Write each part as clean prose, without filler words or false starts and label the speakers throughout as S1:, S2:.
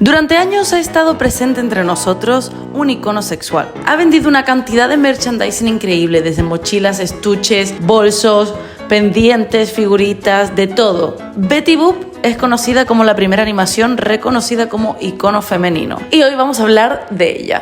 S1: Durante años ha estado presente entre nosotros un icono sexual. Ha vendido una cantidad de merchandising increíble, desde mochilas, estuches, bolsos, pendientes, figuritas, de todo. Betty Boop es conocida como la primera animación reconocida como icono femenino. Y hoy vamos a hablar de ella.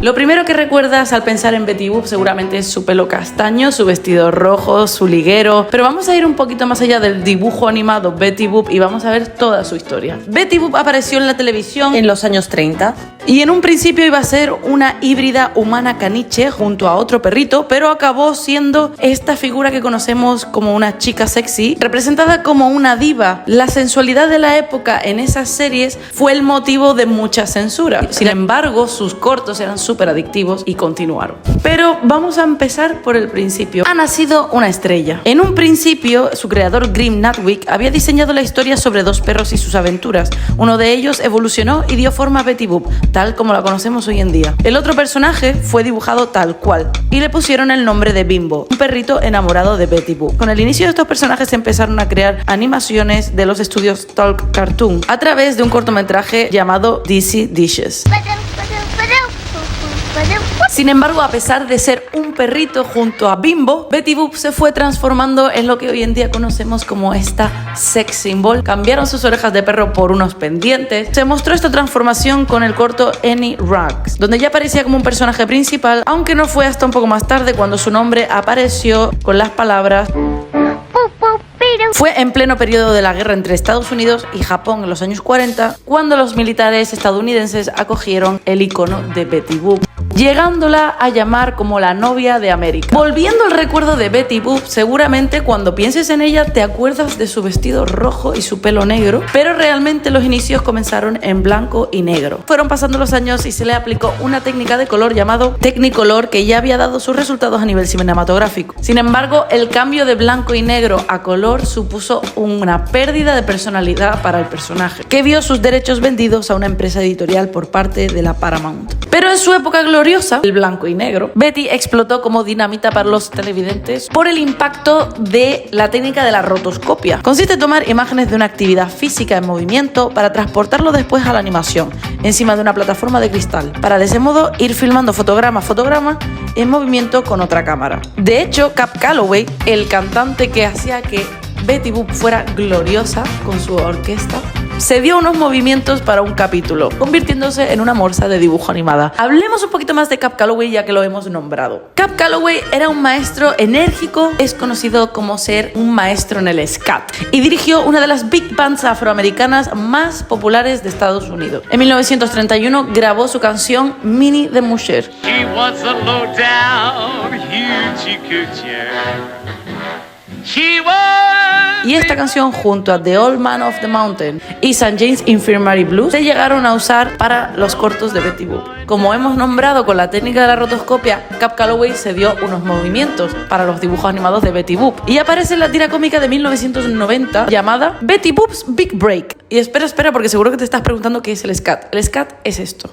S1: Lo primero que recuerdas al pensar en Betty Boop seguramente es su pelo castaño, su vestido rojo, su liguero, pero vamos a ir un poquito más allá del dibujo animado Betty Boop y vamos a ver toda su historia. Betty Boop apareció en la televisión en los años 30 y en un principio iba a ser una híbrida humana caniche junto a otro perrito, pero acabó siendo esta figura que conocemos como una chica sexy, representada como una diva. La sensualidad de la época en esas series fue el motivo de mucha censura. Sin embargo, sus cortos eran súper adictivos y continuaron. Pero vamos a empezar por el principio. Ha nacido una estrella. En un principio, su creador Grim Natwick había diseñado la historia sobre dos perros y sus aventuras. Uno de ellos evolucionó y dio forma a Betty Boop, tal como la conocemos hoy en día. El otro personaje fue dibujado tal cual y le pusieron el nombre de Bimbo, un perrito enamorado de Betty Boop. Con el inicio de estos personajes se empezaron a crear animaciones de los estudios Talk Cartoon a través de un cortometraje llamado Dizzy Dishes. Sin embargo, a pesar de ser un perrito junto a Bimbo, Betty Boop se fue transformando en lo que hoy en día conocemos como esta sex symbol. Cambiaron sus orejas de perro por unos pendientes. Se mostró esta transformación con el corto Any Rags, donde ya aparecía como un personaje principal, aunque no fue hasta un poco más tarde cuando su nombre apareció con las palabras. Fue en pleno periodo de la guerra entre Estados Unidos y Japón en los años 40 cuando los militares estadounidenses acogieron el icono de Betty Boop, llegándola a llamar como la novia de América. Volviendo al recuerdo de Betty Boop, seguramente cuando pienses en ella te acuerdas de su vestido rojo y su pelo negro, pero realmente los inicios comenzaron en blanco y negro. Fueron pasando los años y se le aplicó una técnica de color llamado Technicolor que ya había dado sus resultados a nivel cinematográfico. Sin embargo, el cambio de blanco y negro a color supuso una pérdida de personalidad para el personaje, que vio sus derechos vendidos a una empresa editorial por parte de la Paramount. Pero en su época gloriosa, el blanco y negro, Betty explotó como dinamita para los televidentes por el impacto de la técnica de la rotoscopia. Consiste en tomar imágenes de una actividad física en movimiento para transportarlo después a la animación, encima de una plataforma de cristal, para de ese modo ir filmando fotograma a fotograma en movimiento con otra cámara. De hecho, Cab Calloway, el cantante que hacía que Betty Boop fuera gloriosa con su orquesta, se dio unos movimientos para un capítulo, convirtiéndose en una morsa de dibujo animada. Hablemos un poquito más de Cab Calloway ya que lo hemos nombrado. Cab Calloway era un maestro enérgico, es conocido como ser un maestro en el scat y dirigió una de las big bands afroamericanas más populares de Estados Unidos. En 1931 grabó su canción Minnie the Moocher. Y esta canción junto a The Old Man of the Mountain y St. James Infirmary Blues se llegaron a usar para los cortos de Betty Boop. Como hemos nombrado con la técnica de la rotoscopia, Cab Calloway se dio unos movimientos para los dibujos animados de Betty Boop y aparece en la tira cómica de 1990 llamada Betty Boop's Big Break. Y espera porque seguro que te estás preguntando qué es el scat. El scat es esto.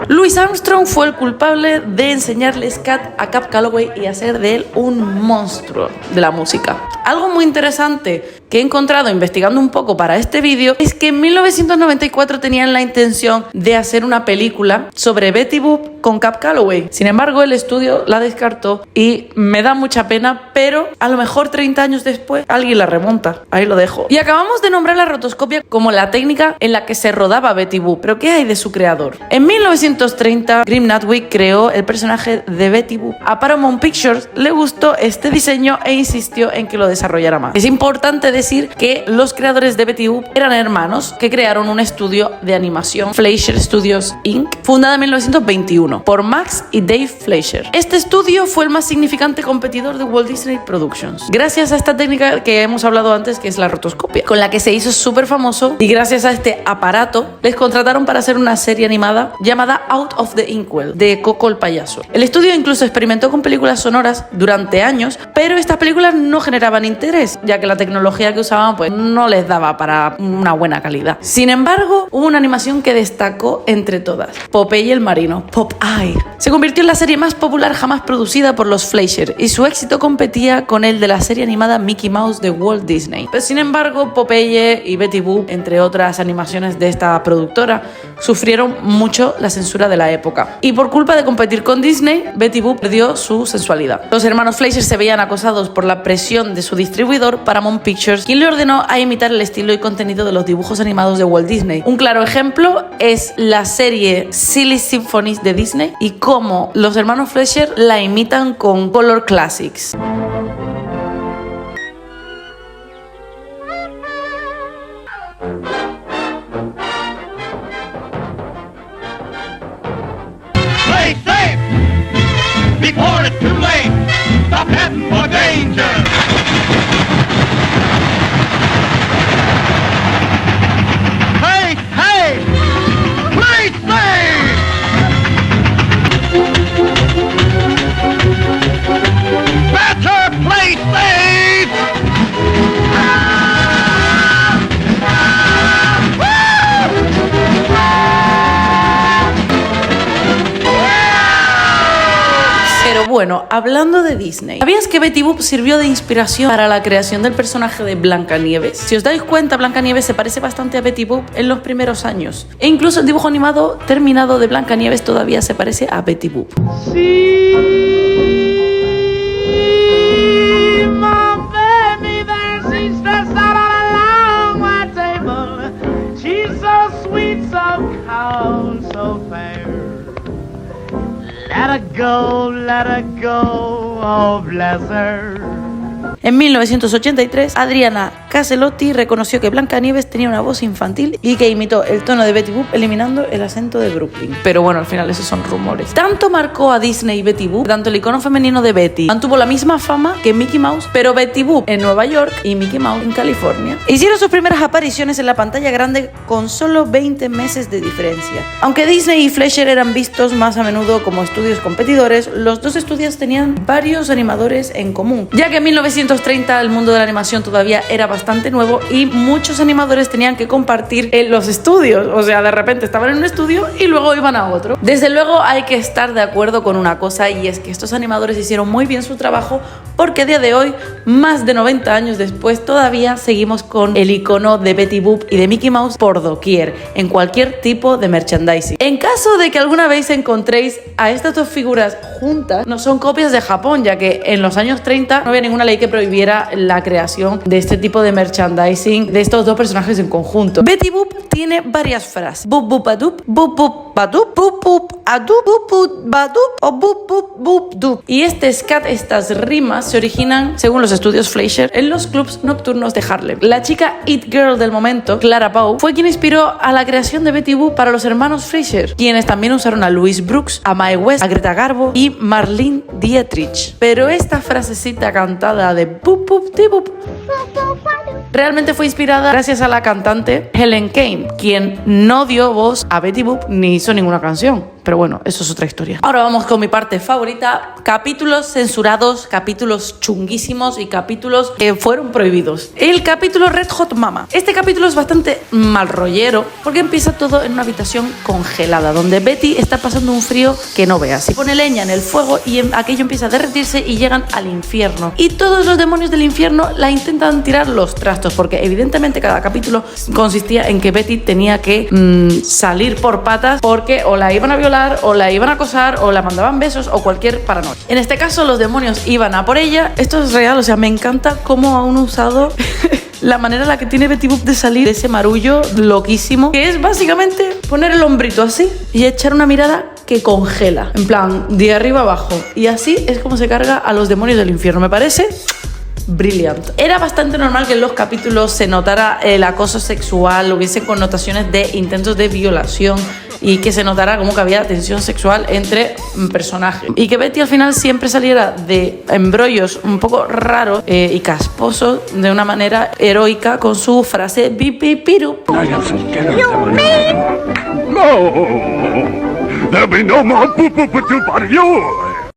S1: Louis Armstrong fue el culpable de enseñarle scat a Cab Calloway y hacer de él un monstruo de la música. Algo muy interesante que he encontrado investigando un poco para este vídeo es que en 1994 tenían la intención de hacer una película sobre Betty Boop con Cab Calloway. Sin embargo, el estudio la descartó y me da mucha pena, pero a lo mejor 30 años después alguien la remonta. Ahí lo dejo. Y acabamos de nombrar la rotoscopia como la técnica en la que se rodaba Betty Boop. ¿Pero qué hay de su creador? En 1930, Grim Natwick creó el personaje de Betty Boop. A Paramount Pictures le gustó este diseño e insistió en que lo desarrollara más. Es importante decir que los creadores de Betty Boop eran hermanos que crearon un estudio de animación, Fleischer Studios Inc., fundada en 1921 por Max y Dave Fleischer. Este estudio fue el más significante competidor de Walt Disney Productions, gracias a esta técnica que hemos hablado antes, que es la rotoscopia, con la que se hizo súper famoso, y gracias a este aparato les contrataron para hacer una serie animada llamada Out of the Inkwell, de Coco el payaso. El estudio incluso experimentó con películas sonoras durante años, pero estas películas no generaban interés, ya que la tecnología tecnología que usaban pues no les daba para una buena calidad. Sin embargo, hubo una animación que destacó entre todas: Popeye el marino, Popeye. Se convirtió en la serie más popular jamás producida por los Fleischer y su éxito competía con el de la serie animada Mickey Mouse de Walt Disney. Pero sin embargo, Popeye y Betty Boop, entre otras animaciones de esta productora, sufrieron mucho la censura de la época. Y por culpa de competir con Disney, Betty Boop perdió su sensualidad. Los hermanos Fleischer se veían acosados por la presión de su distribuidor, Paramount Pictures, quien le ordenó a imitar el estilo y contenido de los dibujos animados de Walt Disney. Un claro ejemplo es la serie Silly Symphonies de Disney y cómo los hermanos Fleischer la imitan con Color Classics.
S2: Play safe before it's too late. Stop heading for danger. Play safe. Play safe. Better play safe.
S1: Pero bueno, hablando de Disney, ¿sabías que Betty Boop sirvió de inspiración para la creación del personaje de Blancanieves? Si os dais cuenta, Blancanieves se parece bastante a Betty Boop en los primeros años. E incluso el dibujo animado terminado de Blancanieves todavía se parece a Betty Boop.
S3: See my baby there, she's dressed out on a long white table. She's so sweet, so calm, so fair. Let her go, oh bless her.
S1: En 1983, Adriana Caselotti reconoció que Blancanieves tenía una voz infantil y que imitó el tono de Betty Boop eliminando el acento de Brooklyn. Pero bueno, al final esos son rumores. Tanto marcó a Disney y Betty Boop, tanto el icono femenino de Betty mantuvo la misma fama que Mickey Mouse, pero Betty Boop en Nueva York y Mickey Mouse en California. Hicieron sus primeras apariciones en la pantalla grande con solo 20 meses de diferencia. Aunque Disney y Fleischer eran vistos más a menudo como estudios competidores, los dos estudios tenían varios animadores en común, ya que en 1930 el mundo de la animación todavía era bastante nuevo y muchos animadores tenían que compartir los estudios, o sea, de repente estaban en un estudio y luego iban a otro. Desde luego hay que estar de acuerdo con una cosa, y es que estos animadores hicieron muy bien su trabajo, porque a día de hoy, más de 90 años después, todavía seguimos con el icono de Betty Boop y de Mickey Mouse por doquier, en cualquier tipo de merchandising. En caso de que alguna vez encontréis a estas dos figuras juntas, no son copias de Japón, ya que en los años 30 no había ninguna ley que prohibiera la creación de este tipo de merchandising de estos dos personajes en conjunto. Betty Boop tiene varias frases: boop boop adup, boop boop badup, boop boop adup, boop boop badup o boop boop boop dup. Y estas rimas se originan, según los estudios Fleischer, en los clubs nocturnos de Harlem. La chica It Girl del momento, Clara Bow, fue quien inspiró a la creación de Betty Boop para los hermanos Fleischer, quienes también usaron a Louise Brooks, a Mae West, a Greta Garbo y Marlene Dietrich. Pero esta frasecita cantada de boop boop de boop realmente fue inspirada gracias a la cantante Helen Kane, quien no dio voz a Betty Boop ni hizo ninguna canción. Pero bueno, eso es otra historia. Ahora vamos con mi parte favorita: capítulos censurados, capítulos chunguísimos y capítulos que fueron prohibidos. El capítulo Red Hot Mama. Este capítulo es bastante mal rollero porque empieza todo en una habitación congelada donde Betty está pasando un frío que no veas. Se pone leña en el fuego y aquello empieza a derretirse y llegan al infierno. Y todos los demonios del infierno la intentan tirar los trastos, porque evidentemente cada capítulo consistía en que Betty tenía que salir por patas, porque o la iban a violar, o la iban a acosar, o la mandaban besos, o cualquier paranoia. En este caso los demonios iban a por ella. Esto es real, o sea, me encanta cómo han usado la manera en la que tiene Betty Boop de salir de ese marullo loquísimo, que es básicamente poner el hombrito así y echar una mirada que congela, en plan, de arriba abajo. Y así es como se carga a los demonios del infierno. Me parece brilliant. Era bastante normal que en los capítulos se notara el acoso sexual, hubiese connotaciones de intentos de violación y que se notara como que había tensión sexual entre personajes, y que Betty al final siempre saliera de embrollos un poco raros y casposos de una manera heroica con su frase bipipiru.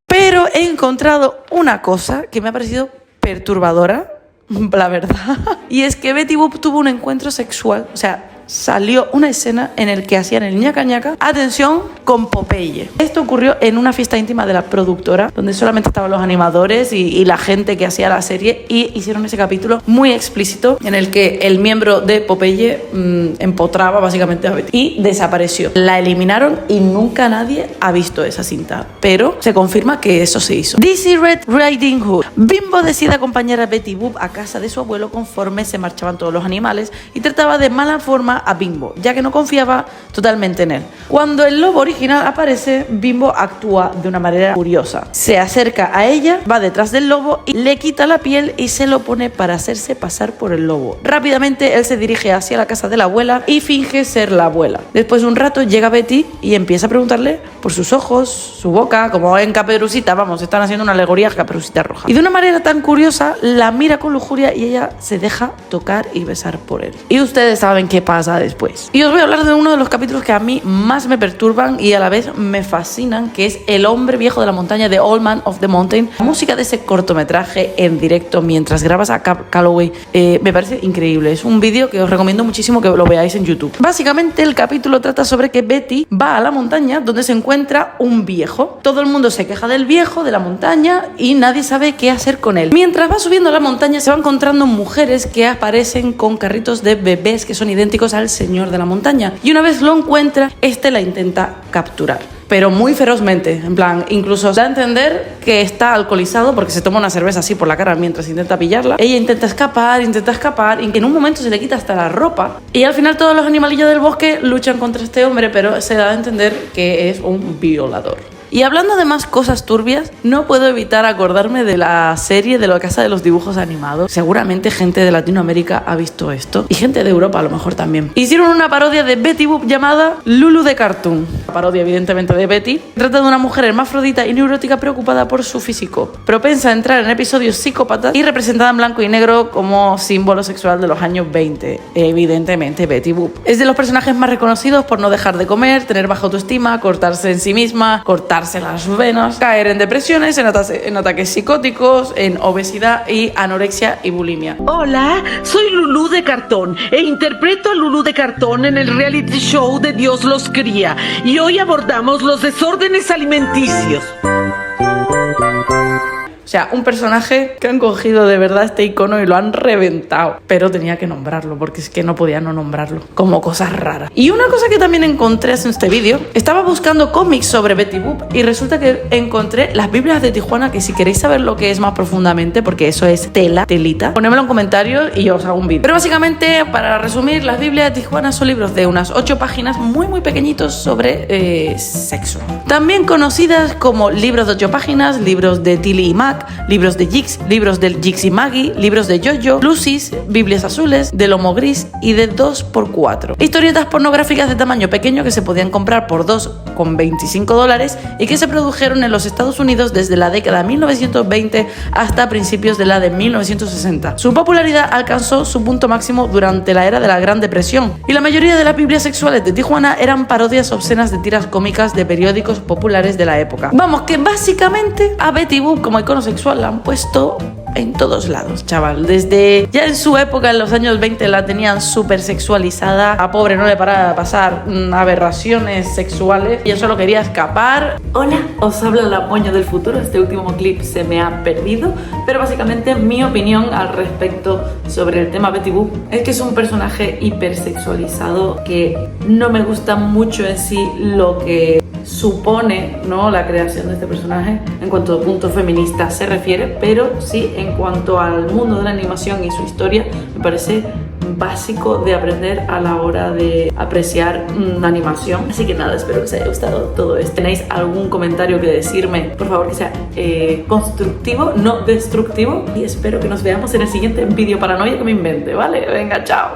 S1: Pero he encontrado una cosa que me ha parecido perturbadora la verdad. Y es que Betty Boop tuvo un encuentro sexual, o sea, salió una escena en el que hacían el ñaca ñaca, atención, con Popeye. Esto ocurrió en una fiesta íntima de la productora, donde solamente estaban los animadores y la gente que hacía la serie, y hicieron ese capítulo muy explícito en el que el miembro de Popeye empotraba básicamente a Betty y desapareció. La eliminaron y nunca nadie ha visto esa cinta, pero se confirma que eso se hizo. Daisy Red Riding Hood. Bimbo decide acompañar a Betty Boop a casa de su abuelo conforme se marchaban todos los animales y trataba de mala forma a Bimbo, ya que no confiaba totalmente en él. Cuando el lobo original aparece, Bimbo actúa de una manera curiosa. Se acerca a ella, va detrás del lobo y le quita la piel y se lo pone para hacerse pasar por el lobo. Rápidamente él se dirige hacia la casa de la abuela y finge ser la abuela. Después de un rato llega Betty y empieza a preguntarle por sus ojos, su boca, como en Caperucita, vamos, están haciendo una alegoría a Caperucita Roja. Y de una manera tan curiosa la mira con lujuria y ella se deja tocar y besar por él. Y ustedes saben qué pasa después. Y os voy a hablar de uno de los capítulos que a mí más me perturban y a la vez me fascinan, que es El hombre viejo de la montaña, de Old Man of the Mountain. La música de ese cortometraje en directo mientras grabas a Cab Calloway me parece increíble. Es un vídeo que os recomiendo muchísimo que lo veáis en YouTube. Básicamente el capítulo trata sobre que Betty va a la montaña donde se encuentra un viejo. Todo el mundo se queja del viejo, de la montaña, y nadie sabe qué hacer con él. Mientras va subiendo la montaña se va encontrando mujeres que aparecen con carritos de bebés que son idénticos al señor de la montaña, y una vez lo encuentra, este la intenta capturar, pero muy ferozmente, en plan, incluso da a entender que está alcoholizado porque se toma una cerveza así por la cara mientras intenta pillarla. Ella intenta escapar, y en un momento se le quita hasta la ropa, y al final todos los animalillos del bosque luchan contra este hombre, pero se da a entender que es un violador. Y hablando de más cosas turbias, no puedo evitar acordarme de la serie de la Casa de los Dibujos Animados. Seguramente gente de Latinoamérica ha visto esto, y gente de Europa a lo mejor también. Hicieron una parodia de Betty Boop llamada Lulu de Cartoon. La parodia evidentemente de Betty. Trata de una mujer hermafrodita y neurótica preocupada por su físico, propensa a entrar en episodios psicópatas y representada en blanco y negro como símbolo sexual de los años 20. Evidentemente Betty Boop. Es de los personajes más reconocidos por no dejar de comer, tener baja autoestima, cortarse en sí misma, cortarse las venas, caer en depresiones, en ataques psicóticos, en obesidad y anorexia y bulimia.
S4: Hola, soy Lulú de Cartón e interpreto a Lulú de Cartón en el reality show de Dios los cría, y hoy abordamos los desórdenes alimenticios.
S1: O sea, un personaje que han cogido de verdad este icono y lo han reventado. Pero tenía que nombrarlo, porque es que no podía no nombrarlo. Como cosas raras. Y una cosa que también encontré en este vídeo. Estaba buscando cómics sobre Betty Boop y resulta que encontré las Biblias de Tijuana, que si queréis saber lo que es más profundamente, porque eso es telita, ponémelo en comentarios y os hago un vídeo. Pero básicamente, para resumir, las Biblias de Tijuana son libros de unas 8 páginas muy pequeñitos sobre sexo. También conocidas como libros de 8 páginas, libros de Tilly y Mac, libros de Jix, libros del Jix y Maggie, libros de Jojo, Lucy's, Biblias azules, de lomo gris y de 2x4. Historietas pornográficas de tamaño pequeño que se podían comprar por $2,25 y que se produjeron en los Estados Unidos desde la década de 1920 hasta principios de la de 1960. Su popularidad alcanzó su punto máximo durante la era de la Gran Depresión, y la mayoría de las Biblias sexuales de Tijuana eran parodias obscenas de tiras cómicas de periódicos populares de la época. Vamos, que básicamente a Betty Boop como icono sexual la han puesto en todos lados, chaval. Desde ya en su época, en los años 20, la tenían súper sexualizada. A pobre no le paraba de pasar aberraciones sexuales. Ella solo quería escapar. Hola, os habla la moña del futuro. Este último clip se me ha perdido, pero básicamente mi opinión al respecto sobre el tema Betty Boop es que es un personaje hipersexualizado, que no me gusta mucho en sí lo que supone, ¿no?, la creación de este personaje en cuanto a punto feminista se refiere, pero sí en cuanto al mundo de la animación y su historia me parece básico de aprender a la hora de apreciar una animación. Así que nada, espero que os haya gustado todo esto. ¿Tenéis algún comentario que decirme? Por favor, que sea constructivo, no destructivo, y espero que nos veamos en el siguiente vídeo paranoia que me invente, ¿vale? Venga, chao.